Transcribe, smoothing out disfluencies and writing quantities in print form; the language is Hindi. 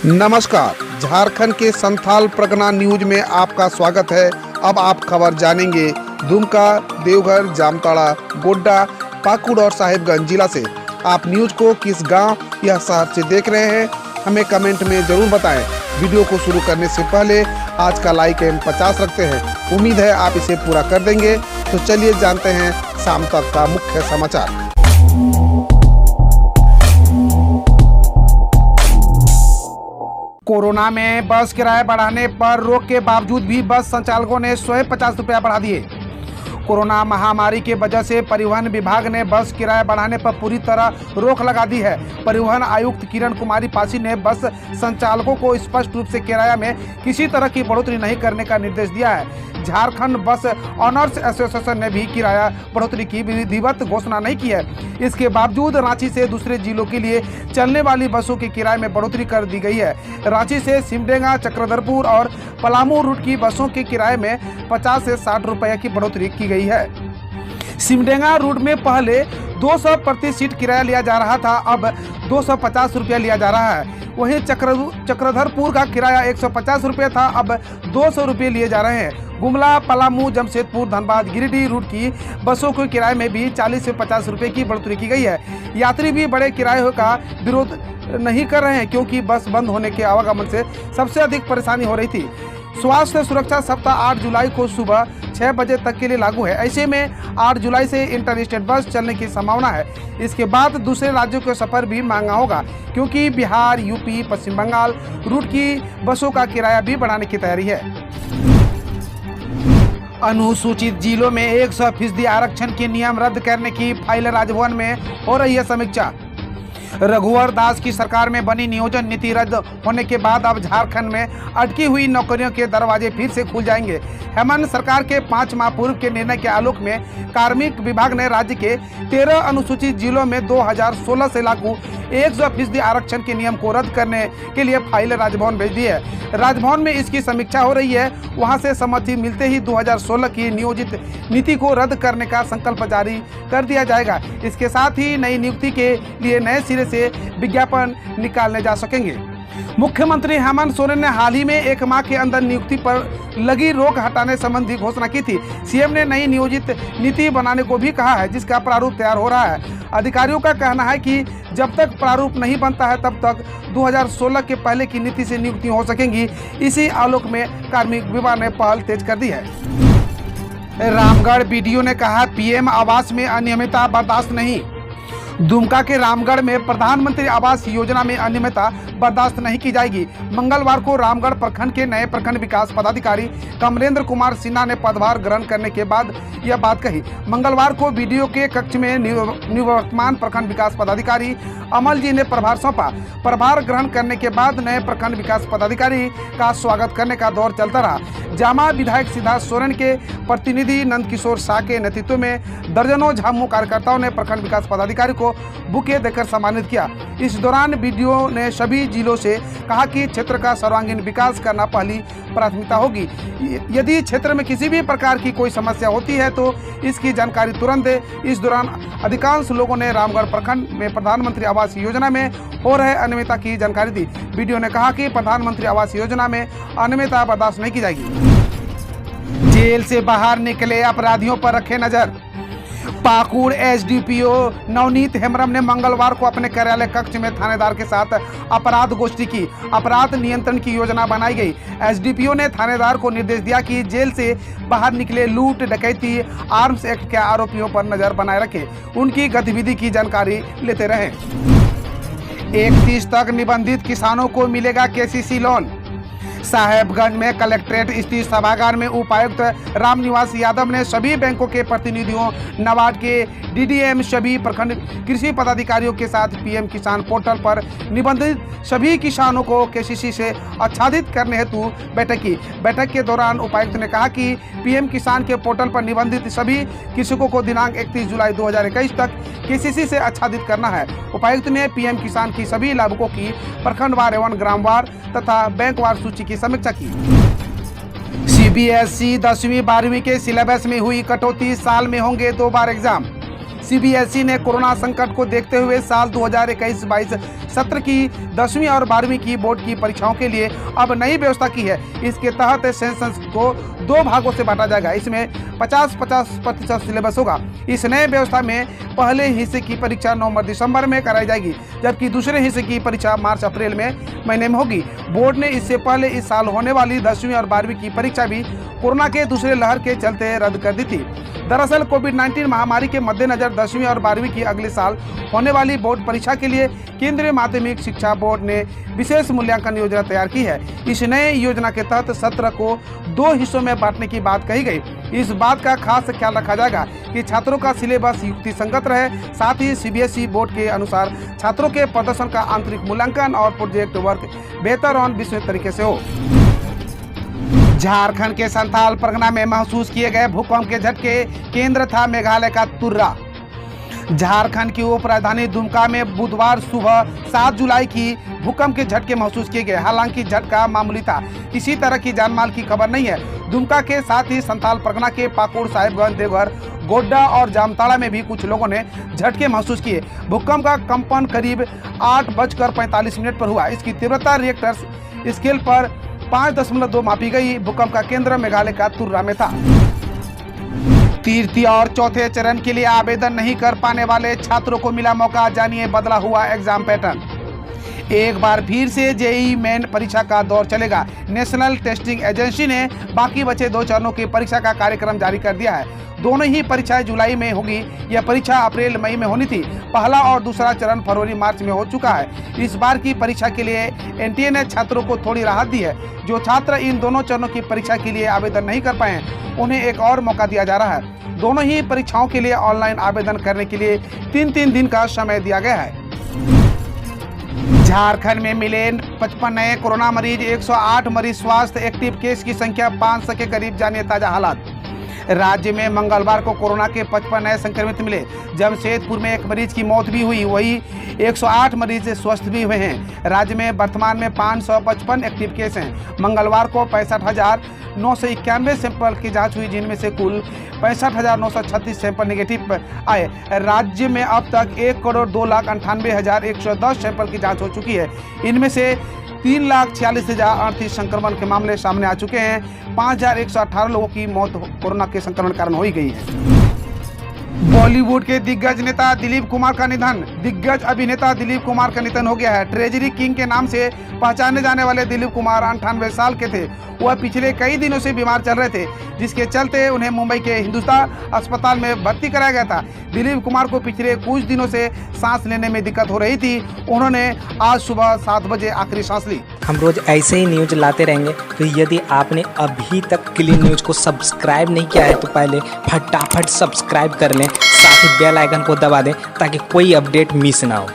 नमस्कार, झारखंड के संथाल परगना न्यूज में आपका स्वागत है। अब आप खबर जानेंगे दुमका, देवघर, जामताड़ा, गोड्डा, पाकुड़ और साहिबगंज जिला से। आप न्यूज को किस गांव या शहर से देख रहे हैं, हमें कमेंट में जरूर बताएं। वीडियो को शुरू करने से पहले आज का लाइक एम 50 रखते हैं। उम्मीद है आप इसे पूरा कर देंगे। तो चलिए जानते हैं शाम तक का मुख्य समाचार। कोरोना में बस किराया बढ़ाने पर रोक के बावजूद भी बस संचालकों ने स्वयं 50 रुपया बढ़ा दिए। कोरोना महामारी के वजह से परिवहन विभाग ने बस किराया बढ़ाने पर पूरी तरह रोक लगा दी है। परिवहन आयुक्त किरण कुमारी पासी ने बस संचालकों को स्पष्ट रूप से किराया में किसी तरह की बढ़ोतरी नहीं करने का निर्देश दिया है। झारखंड बस ऑनर्स एसोसिएशन ने भी किराया बढ़ोतरी की विधिवत घोषणा नहीं की है। इसके बावजूद रांची से दूसरे जिलों के लिए चलने वाली बसों के किराए में बढ़ोतरी कर दी गई है। रांची से सिमडेगा, चक्रधरपुर और पलामू रूट की बसों के किराए में 50 से 60 रुपये की बढ़ोतरी की गई है। सिमडेगा रूट में पहले 200 प्रति सीट किराया लिया जा रहा था, अब 250 रुपया लिया जा रहा है। वहीं चक्रधरपुर का किराया 150 रुपये था, अब 200 रुपये लिए जा रहे हैं। गुमला, पलामू, जमशेदपुर, धनबाद, गिरिडीह रूट की बसों के किराए में भी 40 से 50 रुपये की बढ़ोतरी की गई है। यात्री भी बड़े किराए का विरोध नहीं कर रहे हैं, क्योंकि बस बंद होने के आवागमन से सबसे अधिक परेशानी हो रही थी। स्वास्थ्य सुरक्षा सप्ताह 8 जुलाई को सुबह 6 बजे तक के लिए लागू है। ऐसे में 8 जुलाई से इंटर स्टेट बस चलने की संभावना है। इसके बाद दूसरे राज्यों के सफर भी महंगा होगा, क्योंकि बिहार, यूपी, पश्चिम बंगाल रूट की बसों का किराया भी बढ़ाने की तैयारी है। अनुसूचित जिलों में 100% आरक्षण के नियम रद्द करने की फाइल राजभवन में हो रही है समीक्षा। रघुवर दास की सरकार में बनी नियोजन नीति रद्द होने के बाद अब झारखंड में अटकी हुई नौकरियों के दरवाजे फिर से खुल जाएंगे। हेमंत सरकार के 5 माह पूर्व के निर्णय के आलोक में कार्मिक विभाग ने राज्य के 13 अनुसूचित जिलों में 2016 से लागू 100% आरक्षण के नियम को रद्द करने के लिए फाइल राजभवन भेज दी है। राजभवन में इसकी समीक्षा हो रही है। वहां से सहमति मिलते ही 2016 की नियोजित नीति को रद्द करने का संकल्प जारी कर दिया जाएगा। इसके साथ ही नई नियुक्ति के लिए नए सिरे से विज्ञापन निकालने जा सकेंगे। मुख्यमंत्री हेमंत सोरेन ने हाल ही में 1 माह के अंदर नियुक्ति पर लगी रोक हटाने संबंधी घोषणा की थी। सीएम ने नई नियोजित नीति बनाने को भी कहा है, जिसका प्रारूप तैयार हो रहा है। अधिकारियों का कहना है कि जब तक प्रारूप नहीं बनता है तब तक 2016 के पहले की नीति से नियुक्ति हो सकेंगी। इसी आलोक में कार्मिक विभाग ने पहल तेज कर दी है। रामगढ़ बीडीओ ने कहा, पीएम आवास में अनियमितता बर्दाश्त नहीं। दुमका के रामगढ़ में प्रधानमंत्री आवास योजना में अनियमितता बर्दाश्त नहीं की जाएगी। मंगलवार को रामगढ़ प्रखंड के नए प्रखंड विकास पदाधिकारी कमलेंद्र कुमार सिन्हा ने पदभार ग्रहण करने के बाद यह बात कही। मंगलवार को बीडीओ के कक्ष में निवर्तमान प्रखंड विकास पदाधिकारी अमल जी ने प्रभार सौंपा। प्रभार ग्रहण करने के बाद नए प्रखंड विकास पदाधिकारी का स्वागत करने का दौर चलता रहा। जामा विधायक सिद्धार्थ सोरेन के प्रतिनिधि नंदकिशोर शाह के नेतृत्व में दर्जनों झामू कार्यकर्ताओं ने प्रखंड विकास पदाधिकारी को बुके देकर सम्मानित किया। इस दौरान बीडीओ ने सभी जिलों से कहा कि क्षेत्र का सर्वांगीण विकास करना पहली प्राथमिकता होगी। यदि क्षेत्र में किसी भी प्रकार की कोई समस्या होती है तो इसकी जानकारी तुरंत दे। इस दौरान अधिकांश लोगों ने रामगढ़ प्रखंड में प्रधानमंत्री आवास योजना में हो रहे अनियमितता की जानकारी दी। बीडीओ ने कहा कि प्रधानमंत्री आवास योजना में अनियमितता बर्दाश्त नहीं की जाएगी। जेल से बाहर निकले अपराधियों पर रखे नजर। पाकुड़ एसडीपीओ नवनीत हेम्ब्रम ने मंगलवार को अपने कार्यालय कक्ष में थानेदार के साथ अपराध गोष्ठी की। अपराध नियंत्रण की योजना बनाई गई। एसडीपीओ ने थानेदार को निर्देश दिया कि जेल से बाहर निकले लूट, डकैती, आर्म्स एक्ट के आरोपियों पर नजर बनाए रखे, उनकी गतिविधि की जानकारी लेते रहे। 31 तक निबंधित किसानों को मिलेगा केसीसी लोन। साहेबगंज में कलेक्ट्रेट स्थित सभागार में उपायुक्त रामनिवास यादव ने सभी बैंकों के प्रतिनिधियों, नाबार्ड के डीडीएम, सभी प्रखंड कृषि पदाधिकारियों के साथ पीएम किसान पोर्टल पर निबंधित सभी किसानों को केसीसी से आच्छादित करने हेतु बैठक की। बैठक के दौरान उपायुक्त ने कहा कि पीएम किसान के पोर्टल पर निबंधित सभी कृषकों को दिनांक 31 जुलाई 2021 तक केसीसी से आच्छादित करना है। उपायुक्त ने पीएम किसान की सभी लाभुकों की प्रखंडवार एवं ग्रामवार तथा बैंकवार सूची की समीक्षा की। सीबीएसई 10वीं 12वीं के सिलेबस में हुई कटौती, साल में होंगे 2 बार एग्जाम। सीबीएसई ने कोरोना संकट को देखते हुए साल 2021-22 सत्र की 10वीं और 12वीं की बोर्ड की परीक्षाओं के लिए अब नई व्यवस्था की है। इसके तहत सेशंस को 2 भागों से बांटा जाएगा। इसमें 50-50% सिलेबस होगा। इस नए व्यवस्था में पहले हिस्से की परीक्षा नवंबर-दिसंबर में कराई जाएगी, जबकि दूसरे हिस्से की परीक्षा मार्च-अप्रैल महीने में होगी। बोर्ड ने इससे पहले इस साल होने वाली 10वीं और 12वीं की परीक्षा भी कोरोना के दूसरे लहर के चलते रद्द कर दी थी। दरअसल कोविड-19 महामारी के मद्देनजर 10वीं और 12वीं की अगले साल होने वाली बोर्ड परीक्षा के लिए केंद्रीय माध्यमिक शिक्षा बोर्ड ने विशेष मूल्यांकन योजना तैयार की है। इस नए योजना के तहत सत्र को 2 हिस्सों में बांटने की बात कही गई। इस बात का खास ख्याल रखा जाएगा कि छात्रों का सिलेबस युक्तिसंगत रहे। साथ ही सीबीएसई बोर्ड के अनुसार छात्रों के प्रदर्शन का आंतरिक मूल्यांकन और प्रोजेक्ट वर्क बेहतर और विस्तृत तरीके से हो। झारखंड के संथाल परगना में महसूस किए गए भूकंप के झटके केंद्र था मेघालय का तुर्रा। झारखंड की उप राजधानी दुमका में बुधवार सुबह 7 जुलाई की भूकंप के झटके महसूस किए गए। हालांकि झटका मामूली था, किसी तरह की जानमाल की खबर नहीं है। दुमका के साथ ही संथाल परगना के पाकुड़, साहिबगंज, देवघर, गोड्डा और जामताड़ा में भी कुछ लोगों ने झटके महसूस किए। भूकंप का कंपन करीब 8:45 पर हुआ। इसकी तीव्रता रिएक्टर स्केल पर 5.2 मापी गई। भूकंप का केंद्र मेघालय का तुर्रा में था। तीसरे और चौथे चरण के लिए आवेदन नहीं कर पाने वाले छात्रों को मिला मौका। जानिए बदला हुआ एग्जाम पैटर्न। एक बार फिर से जेईई मेन परीक्षा का दौर चलेगा। नेशनल टेस्टिंग एजेंसी ने बाकी बचे 2 चरणों की परीक्षा का कार्यक्रम जारी कर दिया है। दोनों ही परीक्षाएं जुलाई में होगी। यह परीक्षा अप्रैल मई में होनी थी। पहला और दूसरा चरण फरवरी मार्च में हो चुका है। इस बार की परीक्षा के लिए एनटीए ने छात्रों को थोड़ी राहत दी है। जो छात्र इन दोनों चरणों की परीक्षा के लिए आवेदन नहीं कर पाए उन्हें एक और मौका दिया जा रहा है। दोनों ही परीक्षाओं के लिए ऑनलाइन आवेदन करने के लिए 3-3 दिन का समय दिया गया है। झारखंड में मिले 55 नए कोरोना मरीज, 108 मरीज स्वस्थ। एक्टिव केस की संख्या 500 के करीब। जानिए ताजा हालात। राज्य में मंगलवार को कोरोना के 55 नए संक्रमित मिले। जमशेदपुर में 1 मरीज की मौत भी हुई, वही 108 मरीज स्वस्थ भी हुए हैं। राज्य में वर्तमान में 555 एक्टिव केस हैं। मंगलवार को 65,991 सैंपल की जांच हुई, जिनमें से कुल 65,936 सैंपल नेगेटिव आए। राज्य में अब तक 1,02,98,110 सैंपल की जांच हो चुकी है। इनमें से 3,46,038 संक्रमण के मामले सामने आ चुके हैं। 5,118 लोगों की मौत कोरोना के संक्रमण के कारण हो गई है। बॉलीवुड के दिग्गज नेता दिलीप कुमार का निधन। दिग्गज अभिनेता दिलीप कुमार का निधन हो गया है। ट्रेजरी किंग के नाम से पहचाने जाने वाले दिलीप कुमार 98 साल के थे। वह पिछले कई दिनों से बीमार चल रहे थे, जिसके चलते उन्हें मुंबई के हिंदुस्तान अस्पताल में भर्ती कराया गया था। दिलीप कुमार को पिछले कुछ दिनों से सांस लेने में दिक्कत हो रही थी। उन्होंने आज सुबह 7 बजे आखिरी सांस ली। हम रोज ऐसे ही न्यूज लाते रहेंगे, तो यदि आपने अभी तक क्लीन न्यूज को सब्सक्राइब नहीं किया है तो पहले फटाफट सब्सक्राइब कर लें, साथ ही बेल आइकन को दबा दें ताकि कोई अपडेट मिस ना हो।